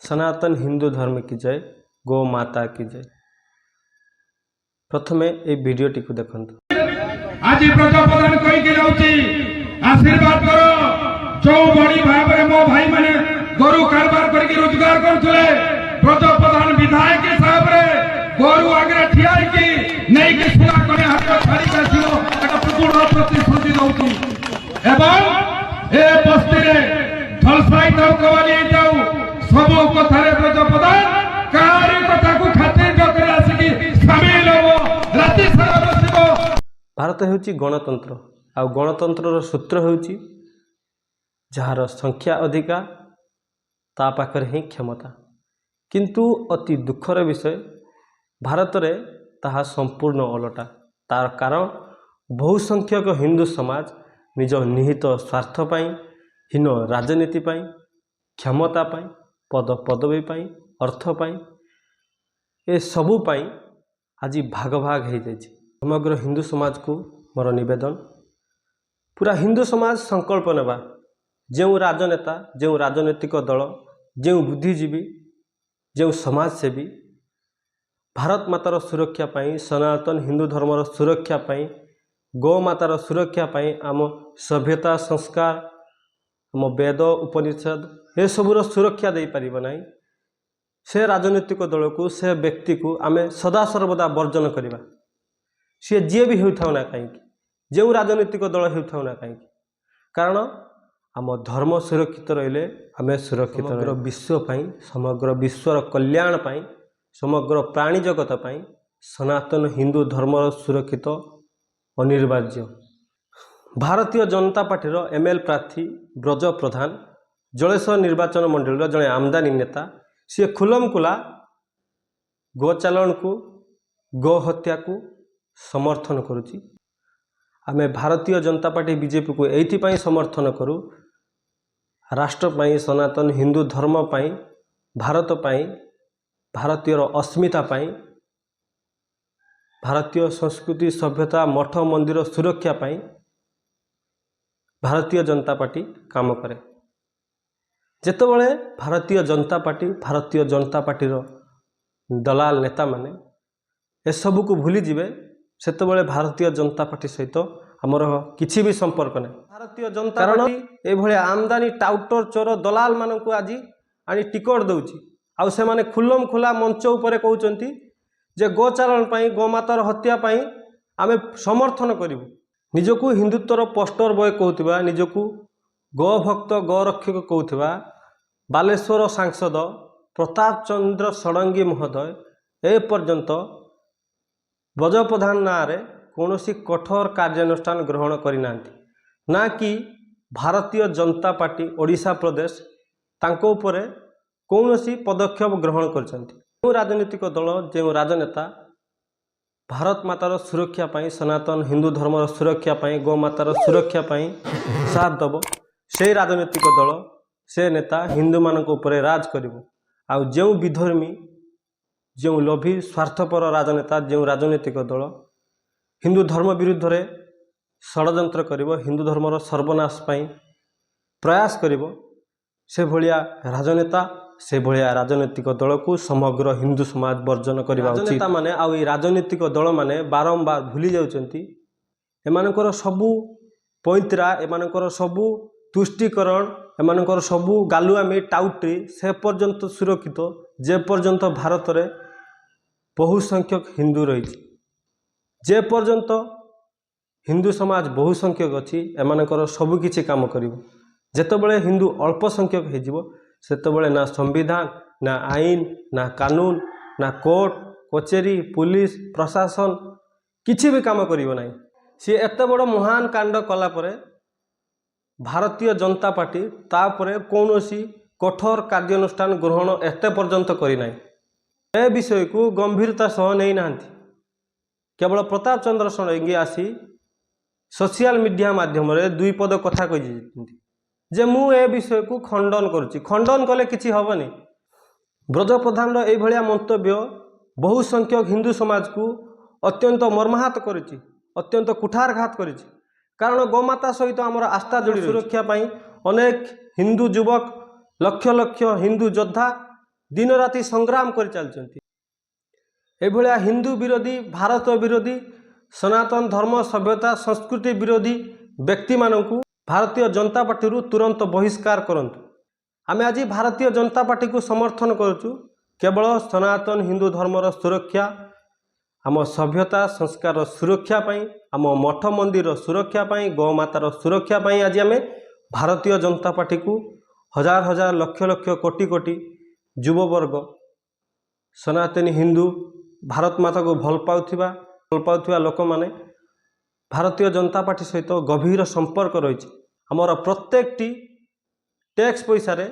सनातन हिंदू धर्म की जय, गौ माता की जय। प्रथमे ए वीडियोटी को देखंतु। आज प्रजाप्रधान कहि के जाउची आशीर्वाद करो जो बड़ी भाव रे मो भाई माने गोरु कारबार करके रोजगार करथले प्रजाप्रधान विधायक हिसाब रे गोरु आगे ठिया की नहीं के सुना करे हाथ छाड़ी कासियो एटा पूर्ण प्रतिश्रुति दउची एवं ए बस्ती रे थलसाई ताऊ कवाली जाऊ सब कथारे प्रजाप्रधान कारी कथा को खातिर जकरे आसी शामिल हो राति सारा बसिबो। भारत हेउची गणतंत्र आ गणतंत्र सूत्र हेउची जहार संख्या अधिका ता पाखरे ही क्षमता, किंतु अति दुखर विषय भारत रे ताहा संपूर्ण ओलटा। तार कारण बहुसंख्यक हिंदू समाज निज निहित स्वार्थ पाई, हीन राजनीति पाई, क्षमता पाई, पद पदवी पाई, अर्थ पाई, ए सबु पाई आज भाग भाग हो जाए। समग्र हिंदू समाज को मोर निवेदन, पूरा हिंदू समाज संकल्प नेबा जो राजनेता, जो राजनैतिक दल, जो बुद्धिजीवी, जो समाजसेवी भारत मातार सुरक्षा पाई, सनातन हिंदू धर्मर सुरक्षा पाई, गौ मातार सुरक्षा पाई, आम सभ्यता संस्कार, आम वेद उपनिषद ये सबूर सुरक्षा दे पारिब नहीं, से राजनीतिक दल को, से व्यक्ति को आमे सदा सर्वदा वर्जन करवा। सी जी भी होता ना कहीं, जो राजनीतिक दल होता ना कहीं, कारण आम धर्म सुरक्षित रहिले आमे सुरक्षित। समग्र विश्व पाई, समग्र विश्वर कल्याण पाई, समग्र प्राणी जगत पाई सनातन हिंदू धर्मर सुरक्षित अनिवार्य। भारतीय जनता पार्टी एमएल प्रार्थी ब्रज प्रधान जलेश्वर निर्वाचन मंडल जड़े आमदानी नेता, सी खुलमखुला गोचालन को, गो हत्या को समर्थन करुच्ची। आमे भारतीय जनता पार्टी बीजेपी को एइथिपाई समर्थन करू, राष्ट्र पाई, सनातन हिंदू धर्म पाई, भारत पाई, भारतीय अस्मिता पाई, भारतीय संस्कृति सभ्यता मठ मंदिर सुरक्षा पाई भारतीय जनता पार्टी काम करे। जेतबेले भारतीय जनता पार्टीर दलाल नेता माने ए सबू को भूली जिवे, सेतबेले भारतीय जनता पार्टी सहित आमर किछि भी संपर्क नहीं। भारतीय जनता पार्टी ए भले आमदानी टाउटर चोर दलाल मानकु आज आनी टिकट दउची, आउ से माने खुल्लम खुला मंच उपरे कहउचंती जे गोचारण पाई, गोमातार हत्या पाई आमे समर्थन करिवु। निजकु हिंदुत्वर पोस्टर बॉय कहउथिबा, निजकु गो भक्त गो रक्षक कहउथिबा बालेश्वर सांसद प्रताप चंद्र षडंगी महोदय ए पर्यंत ब्रज प्रधान नारे कौनसी कठोर कार्यानुष्ठान ग्रहण करिना, ना कि भारतीय जनता पार्टी ओडिशा प्रदेश तांको उपरे कौनसी पदक्षेप ग्रहण करछंती। जो राजनीतिक दल, जो राजनेता भारत मातार सुरक्षा पाई, सनातन हिंदू धर्मर सुरक्षा पाई, गौ मातार सुरक्षा पाई साथ दब, से राजनीतिक दल, से नेता हिंदू मानक उपरे राज करिवो। आउ जो विधर्मी, जो लोभी स्वार्थपर राजनेता, जो राजनीतिक दल हिंदू धर्म विरुद्ध रे षडयंत्र करिवो, हिंदू धर्मर सर्वनाश पाई प्रयास करिवो, से भलिया राजनेता, से भलिया राजनीतिक दल को समग्र हिंदू समाज वर्जन करबा उचित। राजनेता माने आउ ई राजनीतिक दल माने बारंबार भूली जाउचंती एमानकर सबू पैंतरा, एमानकर सबू तुष्टिकरण, एमानकर सबू गालुआमी टाउट्री से पर्यंत सुरक्षित जे पर्यंत भारत रे बहुसंख्यक हिंदू रही, जे पर्यंत हिंदू समाज बहुसंख्यक अच्छी, एमानकर सबु किछि काम करिवो। जेतबेले हिंदू अल्प संख्यक हेजिवो, सेतबेले ना संविधान, ना आईन, ना कानून, ना कोर्ट कचेरी, पुलिस प्रशासन किछि भी काम करिवो नाही। सी एत बड़ महान कांड कला परे भारतीय जनता पार्टी तापरे कौनसी कठोर कार्यानुष्ठान ग्रहण एते पर्यंत करि नाही। ए विषय को गंभीरता सह नहीं नांती। केवल प्रताप चंद्र षडंगी आसी सोशल मीडिया माध्यम रे दुई पद कथा कहि जे मु ए विषय को खंडन करुच्ची। खंडन कले किछि हबनी। ब्रज प्रधान ए भलिया मंतव्य बहुसंख्यक हिंदू समाज को अत्यंत मर्माहत करिछि, अत्यंत कुठारघात करिछि। कारण गोमाता सहित आमर आस्था जोड़ी सुरक्षा पाई अनेक हिंदू युवक, लक्ष लक्ष हिंदू योद्धा दिन राति संग्राम कर चलती। एभलिया हिंदू विरोधी, भारत विरोधी, सनातन धर्म सभ्यता संस्कृति विरोधी व्यक्ति मानू भारतीय जनता पार्टी तुरंत बहिष्कार करंतु। आमे आज भारतीय जनता पार्टी को समर्थन करुचु केवल सनातन हिंदू धर्मर सुरक्षा, आम सभ्यता संस्कार सुरक्षा पाई, आम मठ मंदिर सुरक्षा पाई, गौमातार सुरक्षा पाई आज आमे भारतीय जनता पार्टी को हजार हजार लक्ष लक्ष कोटि कोटि युववर्ग सनातनी हिंदू भारत माता को भल पाउथिबा लोक माने भारतीय जनता पार्टी सहित गभीर संपर्क रही। आमर प्रत्येकटी टैक्स पैसा रे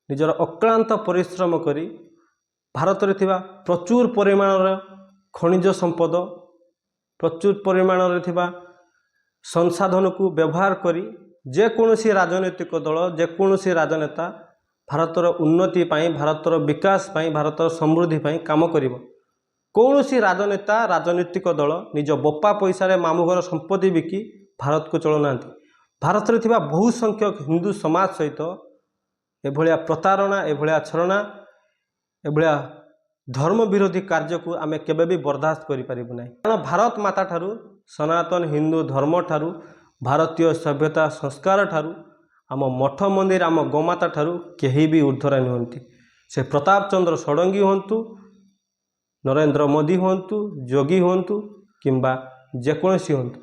निजर अक्लांत परिश्रम करी भारत रे थिबा प्रचुर परिमाण खनिज संपद, प्रचुर परिमाण संसाधन को व्यवहार करी जेकोसी राजनैतिक दल, जेकोसी राजनेता भारतर उन्नति पाई, भारतर विकास पाई, भारतर समृद्धि पाई काम करिवो। कौनसी राजनेता राजनीतिक दल निज बप्पा पैसा रे मामू घर संपत्ति बिकी भारत को चलना। भारत रे थिबा बहु संख्यक हिंदू समाज सहित एभलिया प्रतारणा, एभलिया छलना, एभलिया धर्म विरोधी कार्य को आमे केबे भी बर्दाश्त करि परिबु नै। कारण भारत माता ठारू, सनातन हिंदू धर्म ठारू, भारतीय सभ्यता संस्कार ठारू, आम मठ मंदिर, आम गोमाता ठारू केही भी ऊर्ध्वरे नुहंती। से प्रताप चंद्र षडंगी हुंतु, नरेंद्र मोदी हुंतु, योगी हुंतु किंबा जेकोसी हुंतु,